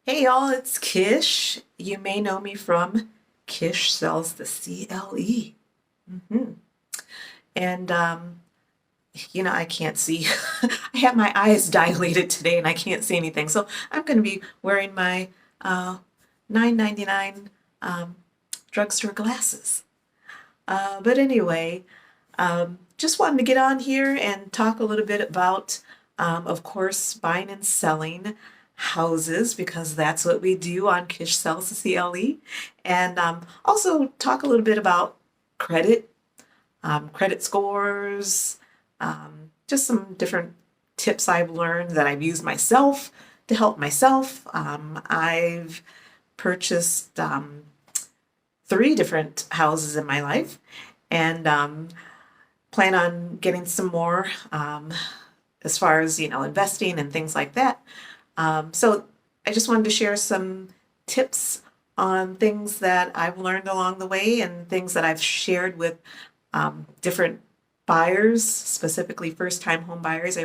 Hey y'all, it's Kish. You may know me from Kish Sells the CLE. hmm And, I can't see. I have my eyes dilated today and I can't see anything. So I'm going to be wearing my uh, $9.99 um, drugstore glasses. But anyway, just wanted to get on here and talk a little bit about, of course, buying and selling houses because that's what we do on Kish Sells the CLE, and also talk a little bit about credit, credit scores, just some different tips I've learned that I've used myself to help myself. I've purchased three different houses in my life, and plan on getting some more as far as investing and things like that. So I just wanted to share some tips on things that I've learned along the way and things that I've shared with different buyers, specifically first-time home buyers.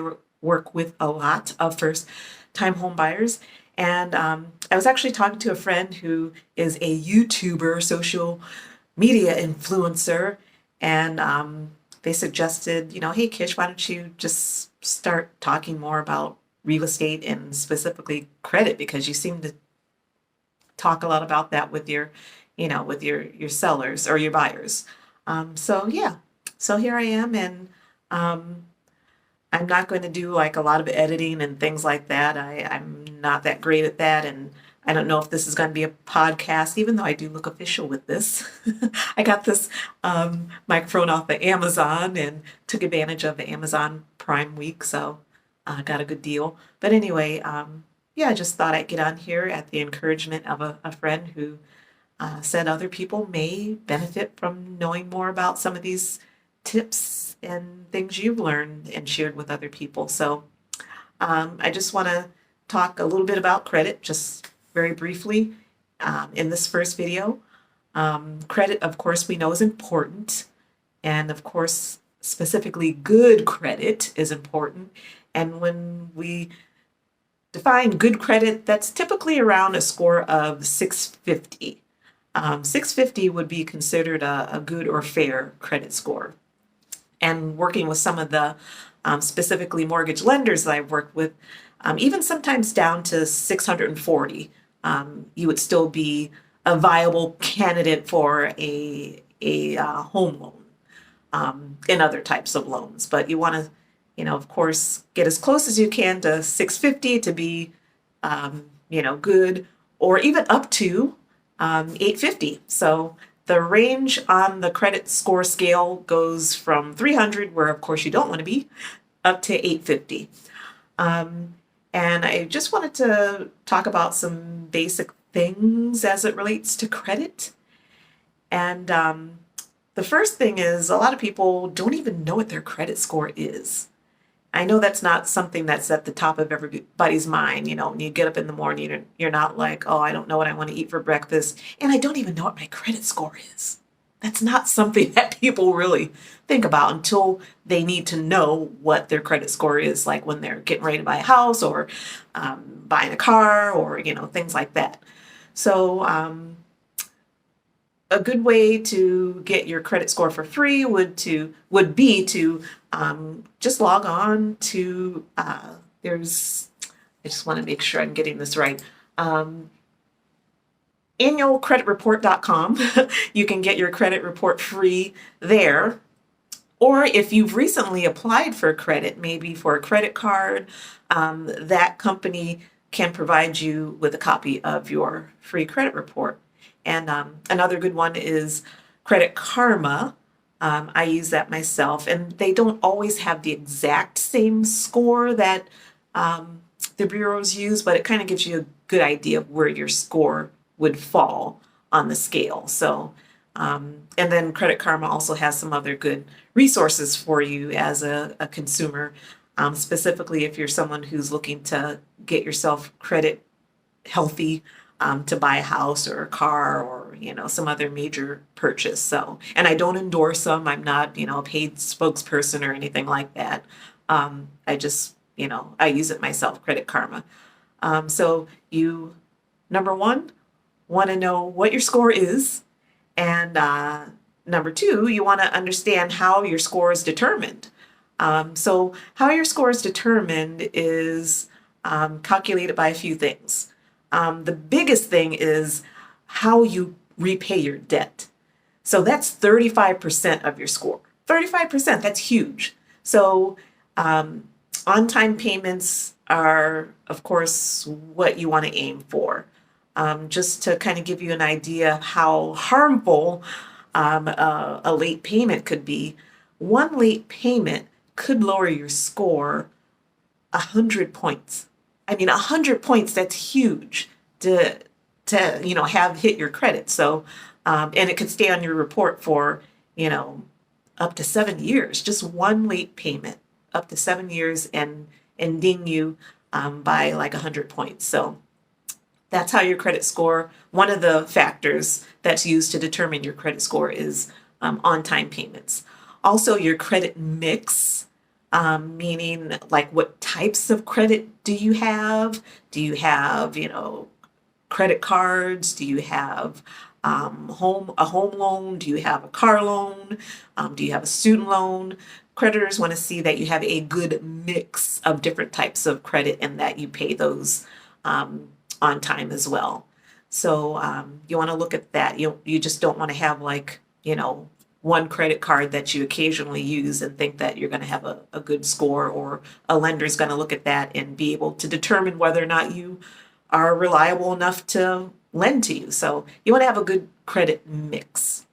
Work with a lot of first-time home buyers. And I was actually talking to a friend who is a YouTuber, social media influencer, and they suggested, hey, Kish, why don't you just start talking more about real estate and specifically credit because you seem to talk a lot about that with your sellers or your buyers. So yeah, so here I am, and um, I'm not going to do like a lot of editing and things like that. I'm not that great at that, and I don't know if this is going to be a podcast, even though I do look official with this. I got this microphone off of Amazon and took advantage of the Amazon Prime Week, so got a good deal. But anyway, yeah, I just thought I'd get on here at the encouragement of a friend who said other people may benefit from knowing more about some of these tips and things you've learned and shared with other people. So I just want to talk a little bit about credit, just very briefly, in this first video. Credit, of course, we know is important. And of course, specifically good credit is important. And when we define good credit, that's typically around a score of 650. 650 would be considered a good or fair credit score. And working with some of the specifically mortgage lenders that I've worked with, even sometimes down to 640, you would still be a viable candidate for a home loan and other types of loans. But you want to, of course, get as close as you can to 650 to be, good, or even up to 850. So the range on the credit score scale goes from 300, where of course you don't want to be, up to 850. And I just wanted to talk about some basic things as it relates to credit. And the first thing is a lot of people don't even know what their credit score is. I know that's not something that's at the top of everybody's mind. When you get up in the morning, you're not like, oh, I don't know what I want to eat for breakfast, and I don't even know what my credit score is. That's not something that people really think about until they need to know what their credit score is, like when they're getting ready to buy a house or buying a car or, things like that. So a good way to get your credit score for free would be to just log on to there's I just want to make sure I'm getting this right. Annualcreditreport.com. You can get your credit report free there. Or if you've recently applied for credit, maybe for a credit card, that company can provide you with a copy of your free credit report. And another good one is Credit Karma. I use that myself, and they don't always have the exact same score that the bureaus use, but it kind of gives you a good idea of where your score would fall on the scale. So, and then Credit Karma also has some other good resources for you as a consumer, specifically if you're someone who's looking to get yourself credit healthy, to buy a house or a car or some other major purchase. So, and I don't endorse them. I'm not a paid spokesperson or anything like that. I just I use it myself, Credit Karma. So you number one, want to know what your score is, and number two, you want to understand how your score is determined. So how your score is determined is calculated by a few things. The biggest thing is how you repay your debt. So that's 35% of your score. 35%, that's huge. So on-time payments are, of course, what you want to aim for. Just to kind of give you an idea of how harmful a late payment could be, one late payment could lower your score 100 points. I mean, 100 points, that's huge to have hit your credit. So, and it could stay on your report for, up to 7 years, just one late payment, up to 7 years and ding you by like 100 points. So that's how your credit score, one of the factors that's used to determine your credit score is on-time payments. Also, your credit mix, meaning like what types of credit do you have? Do you have, credit cards? Do you have a home loan? Do you have a car loan? Do you have a student loan? Creditors want to see that you have a good mix of different types of credit and that you pay those on time as well. So you want to look at that. You just don't want to have like, one credit card that you occasionally use and think that you're going to have a good score, or a lender is going to look at that and be able to determine whether or not you are reliable enough to lend to you. So you want to have a good credit mix.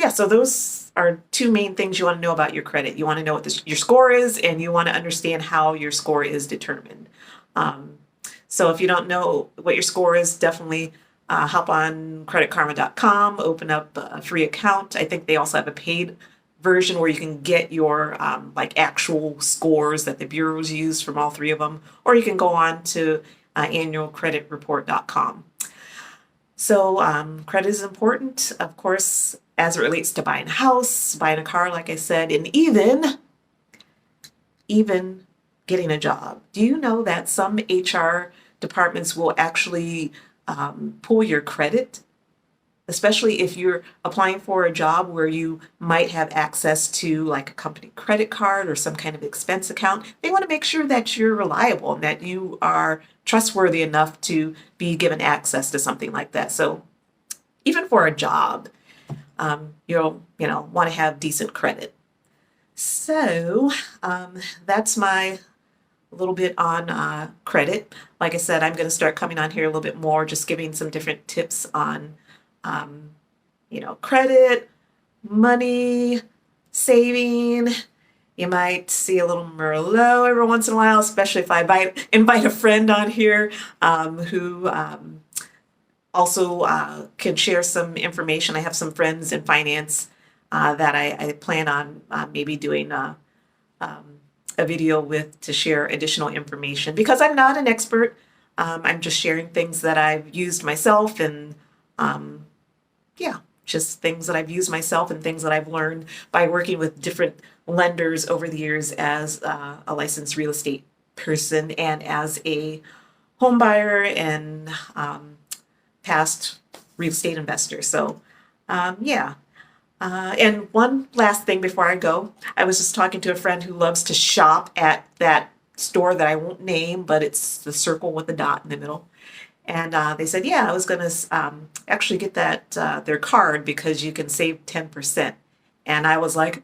So those are two main things you want to know about your credit. You want to know what your score is, and you want to understand how your score is determined. So if you don't know what your score is, definitely hop on creditkarma.com, open up a free account. I think they also have a paid version where you can get your like actual scores that the bureaus use from all three of them, or you can go on to annualcreditreport.com. So credit is important, of course, as it relates to buying a house, buying a car, like I said, and even getting a job. Do you know that some HR departments will actually pull your credit, especially if you're applying for a job where you might have access to like a company credit card or some kind of expense account? They want to make sure that you're reliable and that you are trustworthy enough to be given access to something like that. So even for a job, you'll want to have decent credit. So that's my little bit on credit. Like I said, I'm going to start coming on here a little bit more, just giving some different tips on credit, money, saving. You might see a little Merlot every once in a while, especially if I invite a friend on here who also can share some information. I have some friends in finance that I plan on maybe doing a video with to share additional information, because I'm not an expert. I'm just sharing things that I've used myself, and just things that I've used myself and things that I've learned by working with different lenders over the years as a licensed real estate person and as a home buyer and past real estate investor. So and one last thing before I go, I was just talking to a friend who loves to shop at that store that I won't name, but it's the circle with the dot in the middle. And they said, I was going to actually get that their card because you can save 10%. And I was like,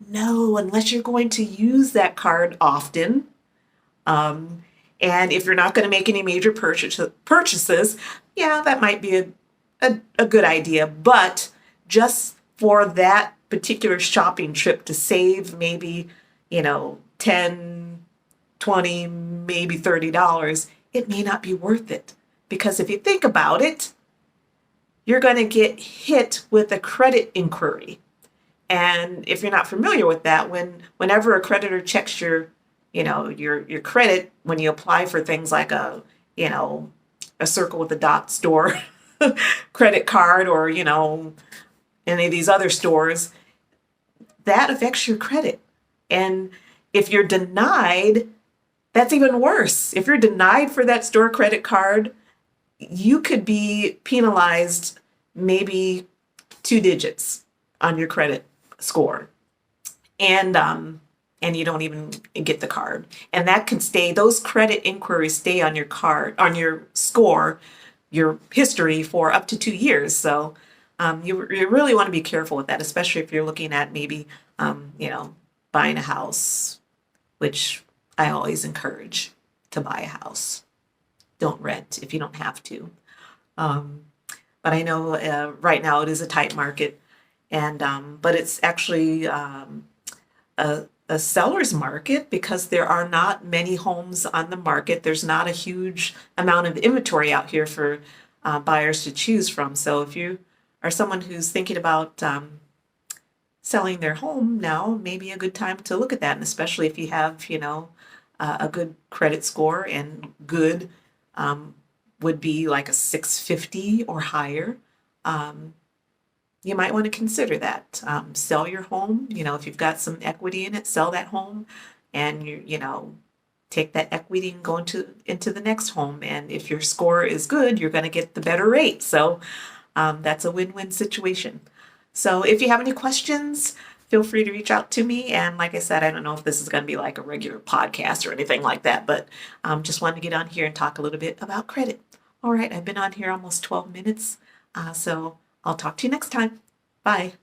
no, unless you're going to use that card often. And if you're not going to make any major purchases, that might be a good idea. But just for that particular shopping trip to save maybe, 10, 20, maybe $30, it may not be worth it. Because if you think about it, you're going to get hit with a credit inquiry. And if you're not familiar with that, whenever a creditor checks your credit, when you apply for things like a circle with a dot store credit card, or, any of these other stores, that affects your credit. And if you're denied, that's even worse. If you're denied for that store credit card, you could be penalized maybe 2 digits on your credit score. And you don't even get the card. And that can stay, those credit inquiries stay on your card, on your score, your history for up to 2 years. So you really want to be careful with that, especially if you're looking at maybe, you know, buying a house, which I always encourage to buy a house. Don't rent if you don't have to. Um, but I know right now it is a tight market, and but it's actually a seller's market because there are not many homes on the market. There's not a huge amount of inventory out here for buyers to choose from. So if you are someone who's thinking about selling their home now, maybe a good time to look at that, and especially if you have, you know, a good credit score and good would be like a 650 or higher. Um, you might want to consider that. Sell your home, you know, if you've got some equity in it, sell that home and you know, take that equity and go into the next home. And if your score is good, you're going to get the better rate. So that's a win-win situation. So if you have any questions, feel free to reach out to me. And like I said, I don't know if this is going to be like a regular podcast or anything like that, but just wanted to get on here and talk a little bit about credit. All right, I've been on here almost 12 minutes. So I'll talk to you next time. Bye.